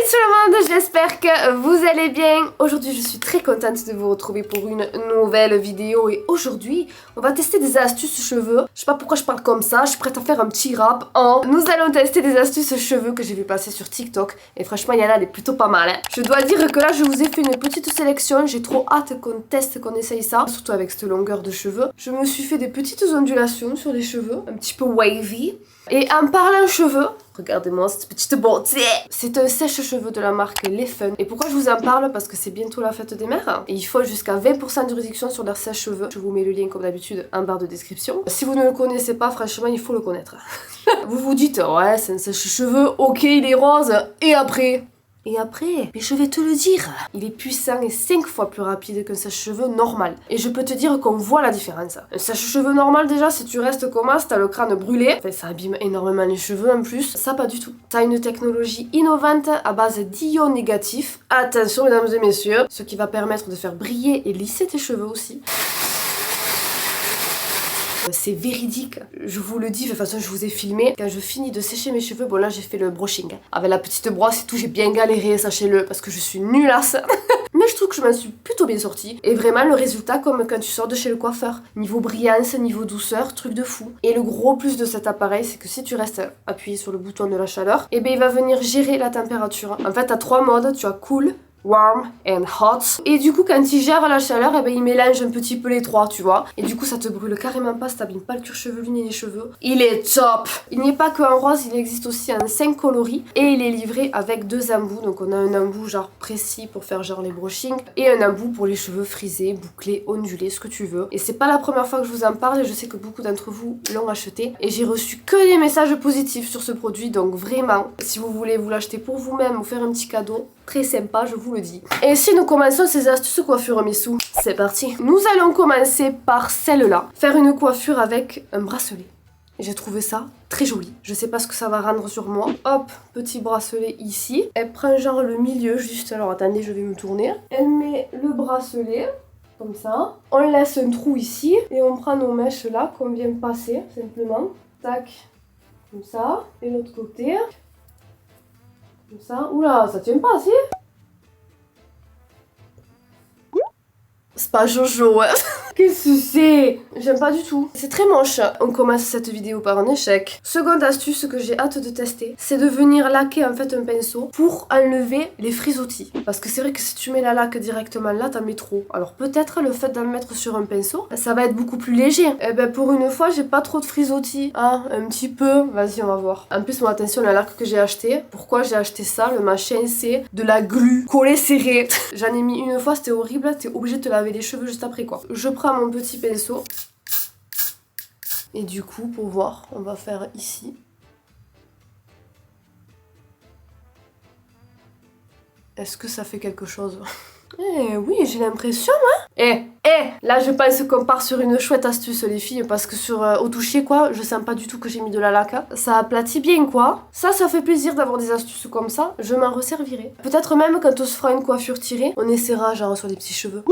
tout le monde, j'espère que vous allez bien. Aujourd'hui je suis très contente de vous retrouver pour une nouvelle vidéo et aujourd'hui on va tester des astuces cheveux. Je sais pas pourquoi je parle comme ça, je suis prête à faire un petit rap. Nous allons tester des astuces cheveux que j'ai vu passer sur TikTok et franchement il y en a des plutôt pas mal. Je dois dire que là je vous ai fait une petite sélection, j'ai trop hâte qu'on teste, qu'on essaye ça, surtout avec cette longueur de cheveux. Je me suis fait des petites ondulations sur les cheveux, un petit peu wavy. Et en parlant cheveux, regardez-moi cette petite beauté. C'est un sèche-cheveux de la marque Les Fun. Et pourquoi je vous en parle? Parce que c'est bientôt la fête des mères. Et il faut jusqu'à 20% de réduction sur leur sèche-cheveux. Je vous mets le lien comme d'habitude en barre de description. Si vous ne le connaissez pas, franchement, il faut le connaître. Vous vous dites, ouais, c'est un sèche-cheveux, ok, il est rose. Et après? Mais je vais te le dire, il est puissant et 5 fois plus rapide qu'un sèche-cheveux normal. Et je peux te dire qu'on voit la différence. Un sèche-cheveux normal déjà, si tu restes comme ça, t'as le crâne brûlé. Enfin, ça abîme énormément les cheveux en plus. Ça, pas du tout. Ça a une technologie innovante à base d'ions négatifs. Attention mesdames et messieurs, ce qui va permettre de faire briller et lisser tes cheveux aussi. C'est véridique, je vous le dis, de toute façon je vous ai filmé. Quand je finis de sécher mes cheveux, bon là j'ai fait le brushing. Avec la petite brosse et tout, j'ai bien galéré, sachez-le, parce que je suis nulle à ça. Mais je trouve que je m'en suis plutôt bien sortie. Et vraiment le résultat comme quand tu sors de chez le coiffeur. Niveau brillance, niveau douceur, truc de fou. Et le gros plus de cet appareil, c'est que si tu restes appuyé sur le bouton de la chaleur, et bien il va venir gérer la température. En fait t'as 3 modes, tu as cool, warm and hot. Et du coup quand il gère la chaleur, et ben il mélange un petit peu les trois, tu vois. Et du coup ça te brûle carrément pas, ça t'abîme pas le cuir chevelu ni les cheveux. Il est top. Il n'y est pas qu'en rose, il existe aussi en 5 coloris. Et il est livré avec 2 embouts. Donc on a un embout genre précis pour faire genre les brushings. Et un embout pour les cheveux frisés, bouclés, ondulés, ce que tu veux. Et c'est pas la première fois que je vous en parle. Et je sais que beaucoup d'entre vous l'ont acheté. Et j'ai reçu que des messages positifs sur ce produit. Donc vraiment, si vous voulez vous l'acheter pour vous-même ou faire un petit cadeau, très sympa, je vous le dis. Et si nous commençons ces astuces coiffure Missou, c'est parti. Nous allons commencer par celle-là. Faire une coiffure avec un bracelet. J'ai trouvé ça très joli. Je sais pas ce que ça va rendre sur moi. Hop, petit bracelet ici. Elle prend genre le milieu juste. Alors attendez, je vais me tourner. Elle met le bracelet comme ça. On laisse un trou ici. Et on prend nos mèches là qu'on vient passer simplement. Tac, comme ça. Et l'autre côté. Comme ça. Oula, ça tient pas, si? C'est pas Jojo, hein. Qu'est-ce que c'est? J'aime pas du tout. C'est très moche. On commence cette vidéo par un échec. Seconde astuce que j'ai hâte de tester, c'est de venir laquer en fait un pinceau pour enlever les frisottis. Parce que c'est vrai que si tu mets la laque directement là, t'en mets trop. Alors peut-être le fait d'en mettre sur un pinceau, ça va être beaucoup plus léger. Et ben pour une fois, j'ai pas trop de frisottis. Ah, un petit peu. Vas-y, on va voir. En plus, mon attention, la laque que j'ai acheté. Pourquoi j'ai acheté ça? Le machin, c'est de la glu collée serrée. J'en ai mis une fois, c'était horrible. T'es obligé de te laver les cheveux juste après quoi. Je prends mon petit pinceau et du coup pour voir on va faire ici. Est-ce que ça fait quelque chose? Eh oui, j'ai l'impression hein. Là je pense qu'on part sur une chouette astuce les filles, parce que sur au toucher quoi, je sens pas du tout que j'ai mis de la laque. Ça aplatit bien quoi. Ça fait plaisir d'avoir des astuces comme ça, je m'en resservirai. Peut-être même quand on se fera une coiffure tirée, on essaiera genre sur les petits cheveux.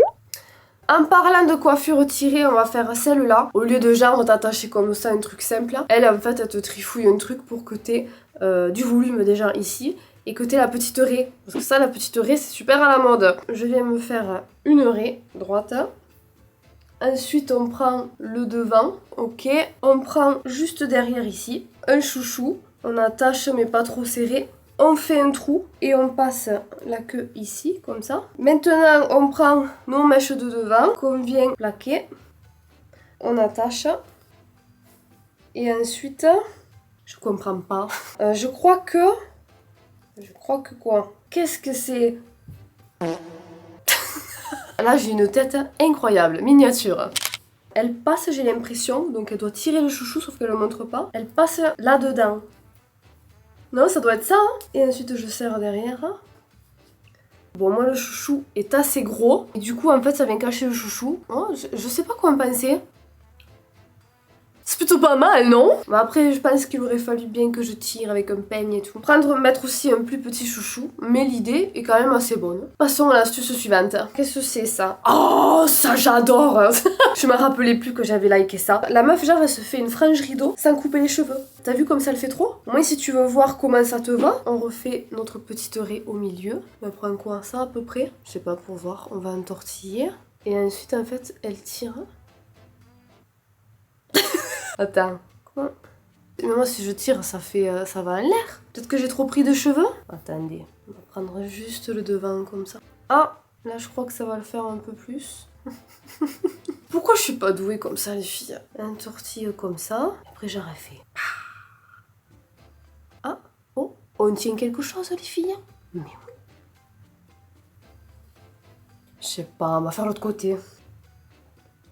En parlant de coiffure tirée, on va faire celle-là. Au lieu de genre t'attacher comme ça un truc simple, elle en fait elle te trifouille un truc pour que t'aies du volume déjà ici et que t'aies la petite raie. Parce que ça, la petite raie, c'est super à la mode. Je viens me faire une raie droite. Ensuite on prend le devant, ok. On prend juste derrière ici un chouchou. On attache mais pas trop serré. On fait un trou et on passe la queue ici, comme ça. Maintenant, on prend nos mèches de devant qu'on vient plaquer. On attache. Et ensuite, je comprends pas. Je crois que quoi? Qu'est-ce que c'est? Là, j'ai une tête incroyable, miniature. Elle passe, j'ai l'impression, donc elle doit tirer le chouchou, sauf qu'elle ne le montre pas. Elle passe là-dedans. Non, ça doit être ça, hein. Et ensuite je serre derrière. Bon, moi le chouchou est assez gros. Et du coup, en fait, ça vient cacher le chouchou. Oh, je sais pas quoi en penser. C'est Plutôt pas mal, non? Mais après, je pense qu'il aurait fallu bien que je tire avec un peigne et tout. Mettre aussi un plus petit chouchou, mais l'idée est quand même assez bonne. Passons à l'astuce suivante. Qu'est-ce que c'est ça? Oh, ça j'adore. Je me rappelais plus que j'avais liké ça. La meuf, genre, elle se fait une frange rideau sans couper les cheveux. T'as vu comme ça le fait trop? Au moins, si tu veux voir comment ça te va, on refait notre petite raie au milieu. On prend quoi, ça à peu près? Je sais pas, pour voir. On va entortiller. Et ensuite, en fait, elle tire. Attends. Comment? Mais moi, si je tire, ça va en l'air. Peut-être que j'ai trop pris de cheveux? Attendez. On va prendre juste le devant comme ça. Ah, là, je crois que ça va le faire un peu plus. Pourquoi je suis pas douée comme ça, les filles? Un tortille comme ça. Après, j'aurais fait. Ah, oh, on tient quelque chose, les filles? Mais oui. Je sais pas, on va faire l'autre côté.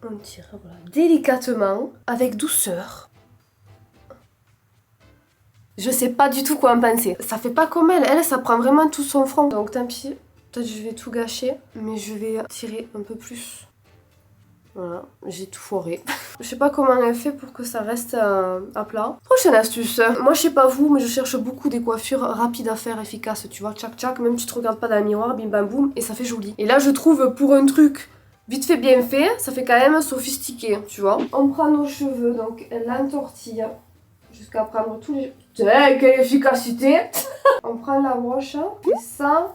On tire, voilà, délicatement, avec douceur. Je sais pas du tout quoi en penser. Ça fait pas comme elle, ça prend vraiment tout son front. Donc tant pis, peut-être je vais tout gâcher, mais je vais tirer un peu plus. Voilà, j'ai tout foiré. Je sais pas comment elle fait pour que ça reste à plat. Prochaine astuce. Moi je sais pas vous, mais je cherche beaucoup des coiffures rapides à faire, efficaces, tu vois, tchac tchac, même tu te regardes pas dans le miroir, bim bam boum, et ça fait joli. Et là je trouve pour un truc vite fait bien fait, ça fait quand même sophistiqué, tu vois. On prend nos cheveux, donc elle entortille jusqu'à prendre tous les... Putain, quelle efficacité. On prend la broche, et ça...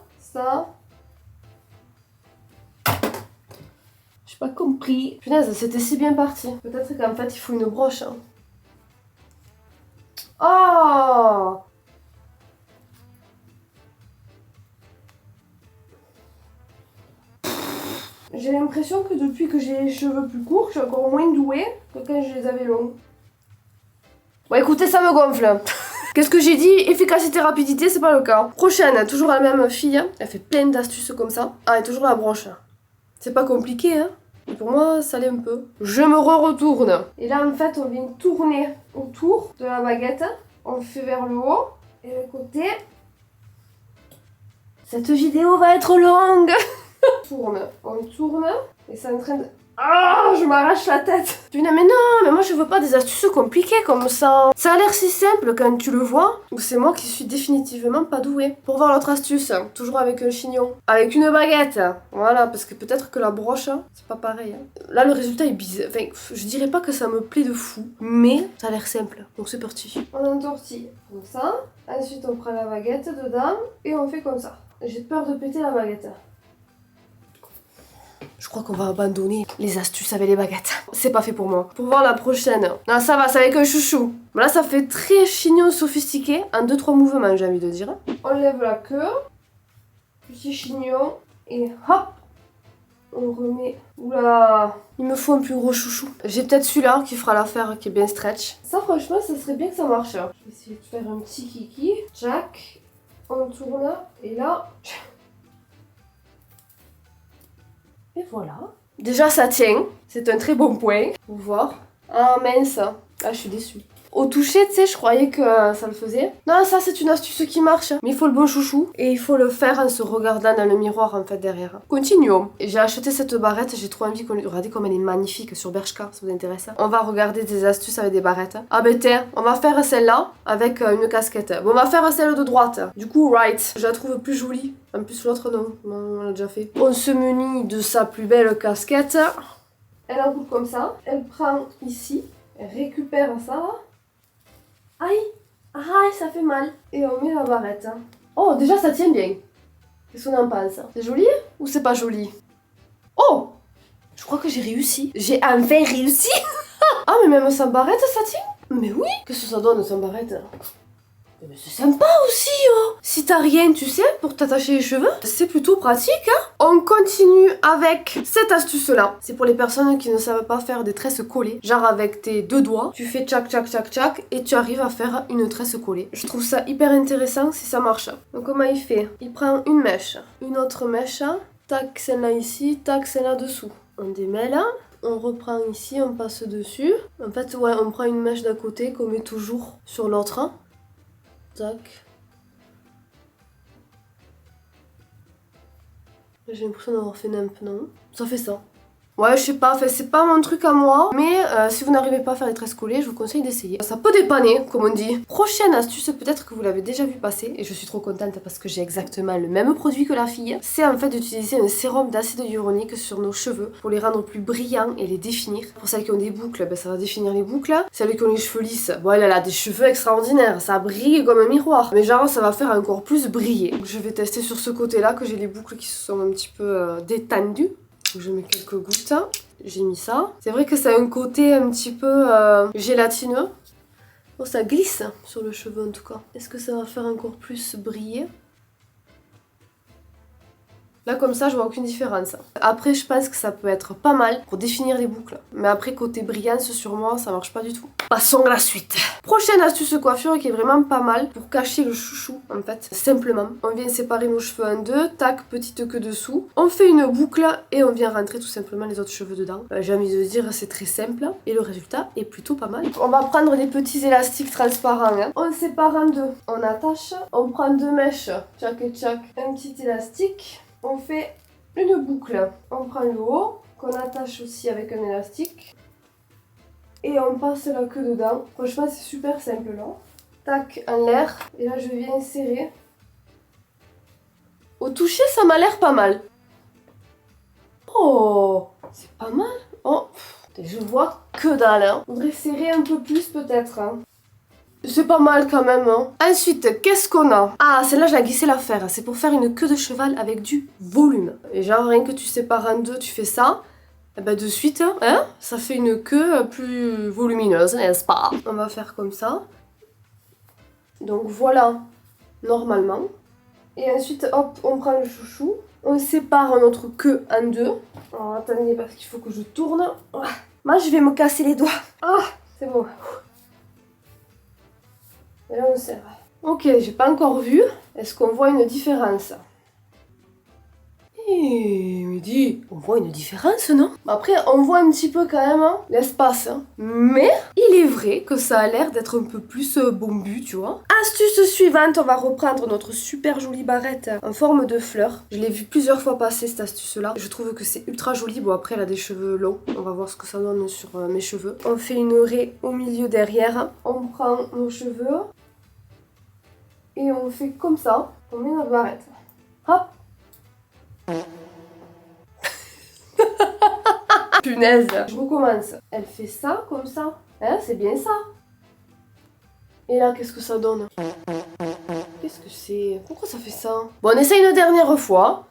J'ai pas compris. Punaise, c'était si bien parti. Peut-être qu'en fait, il faut une broche. Oh! J'ai l'impression que depuis que j'ai les cheveux plus courts, je suis encore moins douée que quand je les avais longs. Bon, écoutez, ça me gonfle. Qu'est-ce que j'ai dit? Efficacité, rapidité, c'est pas le cas. Prochaine, toujours la même fille. Elle fait plein d'astuces comme ça. Ah, et toujours la broche. C'est pas compliqué, hein? Et pour moi, ça l'est un peu. Je me retourne. Et là, en fait, on vient tourner autour de la baguette. On le fait vers le haut et le côté. Cette vidéo va être longue. On tourne. Et c'est en train de... Ah, je m'arrache la tête. Putain, mais non, mais moi je veux pas des astuces compliquées comme ça. Ça a l'air si simple quand tu le vois. Ou c'est moi qui suis définitivement pas douée. Pour voir l'autre astuce, toujours avec un chignon. Avec une baguette. Voilà, parce que peut-être que la broche, c'est pas pareil. Là, le résultat est bizarre. Enfin, je dirais pas que ça me plaît de fou. Mais ça a l'air simple. Donc c'est parti. On entortille comme ça. Ensuite, on prend la baguette dedans. Et on fait comme ça. J'ai peur de péter la baguette. Je crois qu'on va abandonner les astuces avec les baguettes. C'est pas fait pour moi. Pour voir la prochaine. Non, ça va, c'est avec un chouchou. Là, ça fait très chignon sophistiqué. En 2-3 mouvements, j'ai envie de dire. On lève la queue. Petit chignon. Et hop. On remet... Oula. Il me faut un plus gros chouchou. J'ai peut-être celui-là qui fera l'affaire, qui est bien stretch. Ça, franchement, ça serait bien que ça marche. Je vais essayer de faire un petit kiki. Jack. On tourne. Et là... Et voilà. Déjà, ça tient. C'est un très bon point. Pour voir. Ah mince. Ah, je suis déçue. Au toucher, tu sais, je croyais que ça le faisait. Non, ça, c'est une astuce qui marche. Mais il faut le bon chouchou. Et il faut le faire en se regardant dans le miroir, en fait, derrière. Continuons. J'ai acheté cette barrette. J'ai trop envie qu'on... Regardez comme elle est magnifique sur Bershka, ça vous intéresse. On va regarder des astuces avec des barrettes. Ah ben tiens, on va faire celle-là avec une casquette. Bon, on va faire celle de droite. Du coup, right. Je la trouve plus jolie. En plus, l'autre, non. On l'a déjà fait. On se munit de sa plus belle casquette. Elle enroule comme ça. Elle prend ici. Elle récupère ça. Aïe! Aïe, ça fait mal. Et on met la barrette. Oh, déjà, ça tient bien. Qu'est-ce qu'on en pense? C'est joli ou c'est pas joli? Oh! Je crois que j'ai réussi. J'ai enfin réussi! Ah, mais même sans barrette, ça tient? Mais oui! Qu'est-ce que ça donne sans barrette? Mais c'est sympa aussi, hein. Si t'as rien, tu sais, pour t'attacher les cheveux, c'est plutôt pratique, hein. On continue avec cette astuce-là. C'est pour les personnes qui ne savent pas faire des tresses collées. Genre avec tes deux doigts, tu fais tchac tchac tchac tchac et tu arrives à faire une tresse collée. Je trouve ça hyper intéressant si ça marche. Donc comment il fait? Il prend une mèche, une autre mèche, tac celle-là ici, tac celle-là dessous. On démêle. On reprend ici, on passe dessus. En fait, ouais, on prend une mèche d'à côté qu'on met toujours sur l'autre. Tac. J'ai l'impression d'avoir fait nimp, non? Ça fait ça. Ouais, je sais pas, enfin, c'est pas mon truc à moi, mais si vous n'arrivez pas à faire les tresses collées, je vous conseille d'essayer. Ça peut dépanner, comme on dit. Prochaine astuce, peut-être que vous l'avez déjà vu passer, et je suis trop contente parce que j'ai exactement le même produit que la fille. C'est en fait d'utiliser un sérum d'acide hyaluronique sur nos cheveux pour les rendre plus brillants et les définir. Pour celles qui ont des boucles, ben, ça va définir les boucles. Celles qui ont les cheveux lisses, bon, elle a des cheveux extraordinaires, ça brille comme un miroir. Mais genre, ça va faire encore plus briller. Donc, je vais tester sur ce côté-là que j'ai les boucles qui se sont un petit peu détendues. Je mets quelques gouttes, j'ai mis ça. C'est vrai que ça a un côté un petit peu gélatineux. Oh, ça glisse sur le cheveu en tout cas. Est-ce que ça va faire encore plus briller? Là comme ça je vois aucune différence. Après je pense que ça peut être pas mal pour définir les boucles. Mais après côté brillance sur moi ça marche pas du tout. Passons à la suite. Prochaine astuce coiffure qui est vraiment pas mal pour cacher le chouchou en fait. Simplement on vient séparer nos cheveux en deux. Tac, petite queue dessous. On fait une boucle et on vient rentrer tout simplement les autres cheveux dedans. J'ai envie de dire c'est très simple et le résultat est plutôt pas mal. On va prendre des petits élastiques transparents. Hein. On sépare en deux. On attache. On prend deux mèches. Tchac et tchac. Un petit élastique. On fait une boucle, on prend le haut, qu'on attache aussi avec un élastique, et on passe la queue dedans. Franchement c'est super simple là. Tac, en l'air, et là je viens serrer. Au toucher ça m'a l'air pas mal. Oh, c'est pas mal. Oh, je vois que dalle. Hein. Faudrait serrer un peu plus peut-être. Hein. C'est pas mal quand même. Hein. Ensuite, qu'est-ce qu'on a? Ah, celle-là, j'ai glissé l'affaire. C'est pour faire une queue de cheval avec du volume. Et genre, rien que tu sépares en deux, tu fais ça. Et ben de suite, hein, ça fait une queue plus volumineuse, n'est-ce pas? On va faire comme ça. Donc voilà, normalement. Et ensuite, hop, on prend le chouchou. On sépare notre queue en deux. Alors, attendez, parce qu'il faut que je tourne. Moi, je vais me casser les doigts. Ah, c'est bon. Et là on serre. Ok, j'ai pas encore vu. Est-ce qu'on voit une différence? Mais dis, on voit une différence, non? Après, on voit un petit peu quand même hein, l'espace. Hein. Mais il est vrai que ça a l'air d'être un peu plus bombu, tu vois. Astuce suivante, on va reprendre notre super jolie barrette en forme de fleur. Je l'ai vu plusieurs fois passer cette astuce-là. Je trouve que c'est ultra joli. Bon, après, elle a des cheveux longs. On va voir ce que ça donne sur mes cheveux. On fait une raie au milieu derrière. On prend nos cheveux. Et on fait comme ça, on met notre barrette. Hop. Punaise. Je recommence. Elle fait ça, comme ça. Hein, c'est bien ça. Et là, qu'est-ce que ça donne? Qu'est-ce que c'est? Pourquoi ça fait ça? Bon, on essaye une dernière fois.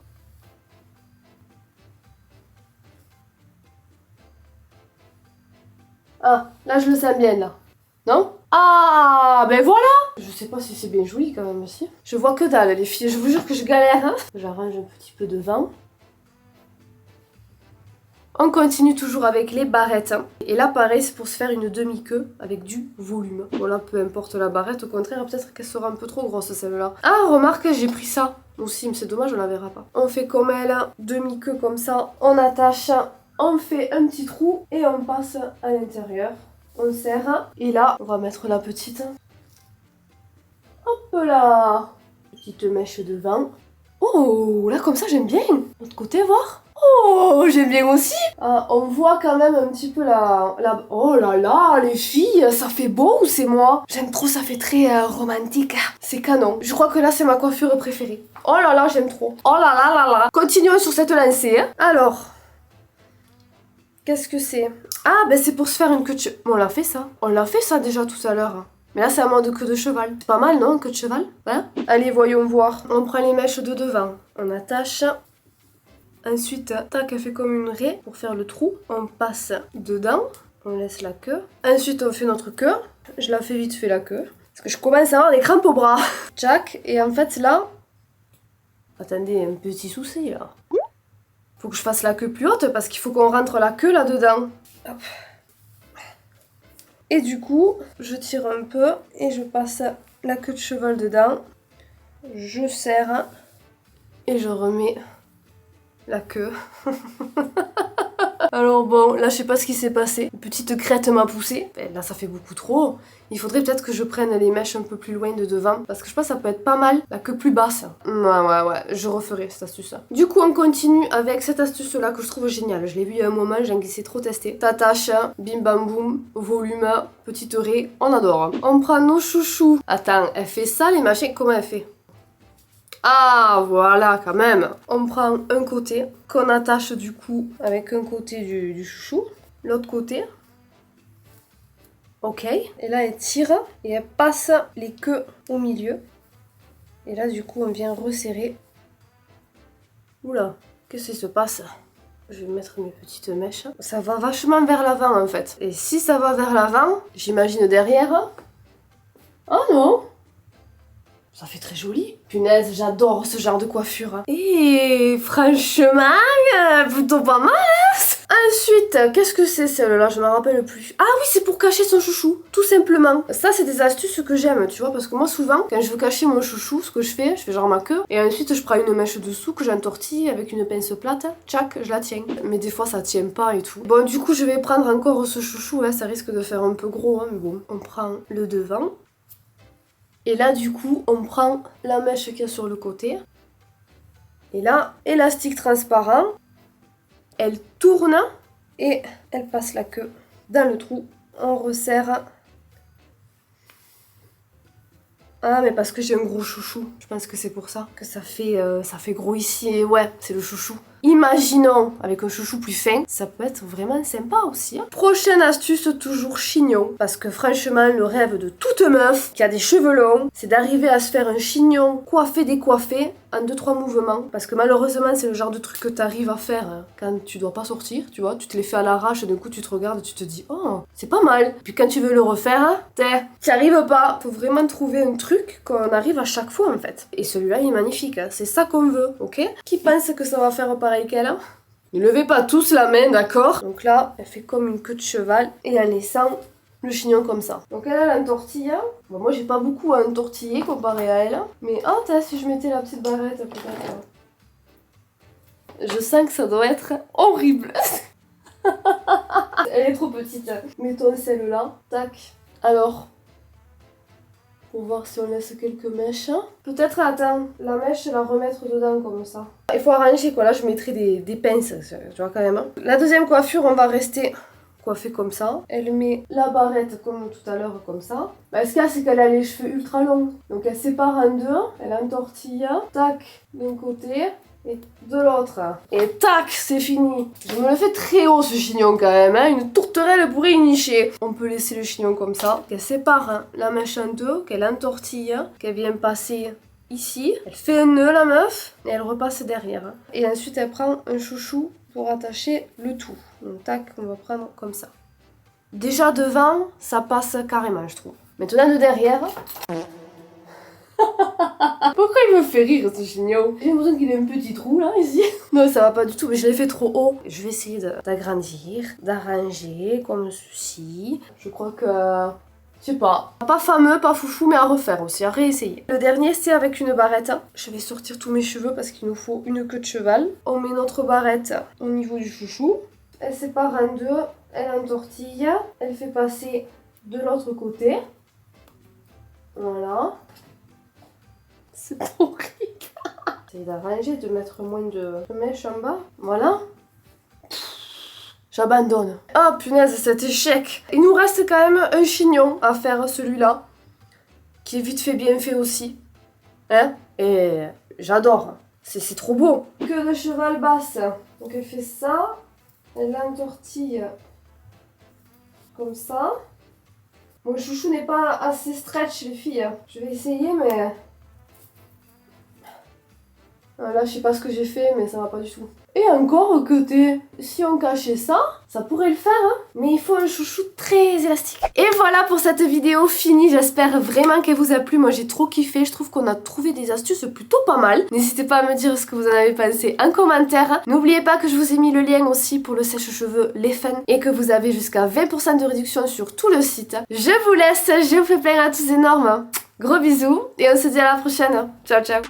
Ah, là, je le sens bien, là. Non? Ah, ben voilà! Je sais pas si c'est bien joli quand même aussi. Je vois que dalle les filles, je vous jure que je galère. Hein. J'arrange un petit peu de vent. On continue toujours avec les barrettes. Et là pareil, c'est pour se faire une demi-queue avec du volume. Bon là, peu importe la barrette, au contraire, peut-être qu'elle sera un peu trop grosse celle-là. Ah, remarque, j'ai pris ça aussi, mais c'est dommage, on la verra pas. On fait comme elle, demi-queue comme ça, on attache, on fait un petit trou et on passe à l'intérieur. On serre. Et là, on va mettre la petite. Hop là. Petite mèche devant. Oh, là comme ça j'aime bien. L'autre côté, voir. Oh, j'aime bien aussi. Ah, on voit quand même un petit peu la... Oh là là, les filles, ça fait beau ou c'est moi? J'aime trop, ça fait très romantique. C'est canon. Je crois que là c'est ma coiffure préférée. Oh là là, j'aime trop. Oh là là là là. Continuons sur cette lancée. Hein. Alors... Qu'est-ce que c'est? Ah, ben c'est pour se faire une queue de cheval. On l'a fait ça. On l'a fait ça déjà tout à l'heure. Mais là, c'est un mode queue de cheval. C'est pas mal, non, une queue de cheval? Hein? Allez, voyons voir. On prend les mèches de devant. On attache. Ensuite, tac, elle fait comme une raie pour faire le trou. On passe dedans. On laisse la queue. Ensuite, on fait notre queue. Je la fais vite fait la queue. Parce que je commence à avoir des crampes au bras. Tchac. Et en fait, là... Attendez, un petit souci, là. Faut que je fasse la queue plus haute parce qu'il faut qu'on rentre la queue là-dedans. Hop. Et du coup, je tire un peu et je passe la queue de cheval dedans. Je serre et je remets la queue. Alors bon, là je sais pas ce qui s'est passé. Une petite crête m'a poussé. Là ça fait beaucoup trop. Il faudrait peut-être que je prenne les mèches un peu plus loin de devant. Parce que je pense que ça peut être pas mal la queue plus basse. Ouais, je referai cette astuce. Du coup on continue avec cette astuce là que je trouve géniale. Je l'ai vu il y a un moment, j'ai envie trop tester. T'attaches, bim bam boum, volume, petite raie, on adore. On prend nos chouchous. Attends, elle fait ça les machins, comment elle fait? Ah voilà quand même. On prend un côté qu'on attache du coup avec un côté du chouchou, l'autre côté. Ok. Et là elle tire et elle passe les queues au milieu. Et là du coup on vient resserrer. Oula, qu'est-ce qui se passe? Je vais mettre mes petites mèches. Ça va vachement vers l'avant en fait. Et si ça va vers l'avant, j'imagine derrière. Oh non! Ça fait très joli. Punaise, j'adore ce genre de coiffure. Et franchement, plutôt pas mal. Ensuite, qu'est-ce que c'est celle-là? Je m'en rappelle plus. Ah oui, c'est pour cacher son chouchou, tout simplement. Ça, c'est des astuces que j'aime, tu vois, parce que moi, souvent, quand je veux cacher mon chouchou, ce que je fais genre ma queue, et ensuite, je prends une mèche dessous que j'entortille avec une pince plate, tchac, je la tiens. Mais des fois, ça tient pas et tout. Bon, du coup, je vais prendre encore ce chouchou, là, ça risque de faire un peu gros, hein, mais bon. On prend le devant. Et là, du coup, on prend la mèche qu'il y a sur le côté. Et là, élastique transparent. Elle tourne et elle passe la queue dans le trou. On resserre. Ah, mais parce que j'ai un gros chouchou. Je pense que c'est pour ça que ça fait gros ici. Et ouais, c'est le chouchou. Imaginons, avec un chouchou plus fin, ça peut être vraiment sympa aussi. Hein. Prochaine astuce, toujours chignon. Parce que franchement, le rêve de toute meuf qui a des cheveux longs, c'est d'arriver à se faire un chignon coiffé, décoiffé, en 2-3 mouvements. Parce que malheureusement, c'est le genre de truc que tu arrives à faire quand tu dois pas sortir, tu vois. Tu te les fais à l'arrache, d'un coup tu te regardes, tu te dis, oh, c'est pas mal. Puis quand tu veux le refaire, t'y arrives pas. Faut vraiment trouver un truc qu'on arrive à chaque fois en fait. Et celui-là, il est magnifique. Hein. C'est ça qu'on veut, ok? Qui pense que ça va faire pareil qu'elle? Ne levez pas tous la main, d'accord? Donc là, elle fait comme une queue de cheval et en laissant le chignon comme ça. Donc elle a l'entortille. Bon, moi, j'ai pas beaucoup à entortiller comparé à elle. Mais oh, si je mettais la petite barrette, peut-être. Je sens que ça doit être horrible. Elle est trop petite. Mettons celle-là. Tac. Alors, pour voir si on laisse quelques mèches. Peut-être, attends, la mèche, la remettre dedans comme ça. Il faut arranger quoi, là je mettrai des pinces, tu vois quand même. Hein. La deuxième coiffure, on va rester coiffée comme ça. Elle met la barrette comme tout à l'heure, comme ça. Bah, ce qu'il y a, c'est qu'elle a les cheveux ultra longs. Donc elle sépare en deux, elle entortille, tac, d'un côté. Et de l'autre. Et tac, c'est fini. Je me le fais très haut ce chignon quand même. Hein. Une tourterelle pourrait y nicher. On peut laisser le chignon comme ça. Qu'elle sépare la mèche en deux, qu'elle entortille, qu'elle vient passer ici. Elle fait un nœud la meuf et elle repasse derrière. Et ensuite elle prend un chouchou pour attacher le tout. Donc tac, on va prendre comme ça. Déjà devant, ça passe carrément je trouve. Maintenant de derrière... Pourquoi il me fait rire ce chignon? J'ai l'impression qu'il a un petit trou là ici. Non ça va pas du tout mais je l'ai fait trop haut. Je vais essayer d'agrandir, d'arranger comme ceci. Je crois que... je sais pas. Pas fameux, pas foufou mais à refaire aussi, à réessayer. Le dernier c'est avec une barrette. Je vais sortir tous mes cheveux parce qu'il nous faut une queue de cheval. On met notre barrette au niveau du chouchou. Elle sépare en deux, elle entortille. Elle fait passer de l'autre côté. Voilà. C'est horrible. J'essaie d'arranger, de mettre moins de mèches en bas. Voilà. J'abandonne. Oh punaise, cet échec. Il nous reste quand même un chignon à faire, celui-là. Qui est vite fait, bien fait aussi. Hein? Et j'adore. C'est trop beau. Queue de cheval basse. Donc elle fait ça. Elle entortille comme ça. Mon chouchou n'est pas assez stretch, les filles. Je vais essayer, mais... Là, je sais pas ce que j'ai fait, mais ça va pas du tout. Et encore côté, si on cachait ça, ça pourrait le faire, hein. Mais il faut un chouchou très élastique. Et voilà pour cette vidéo finie. J'espère vraiment qu'elle vous a plu. Moi, j'ai trop kiffé. Je trouve qu'on a trouvé des astuces plutôt pas mal. N'hésitez pas à me dire ce que vous en avez pensé en commentaire. N'oubliez pas que je vous ai mis le lien aussi pour le sèche-cheveux Les Fun et que vous avez jusqu'à 20% de réduction sur tout le site. Je vous laisse. Je vous fais plein à tous énormes. Gros bisous et on se dit à la prochaine. Ciao, ciao.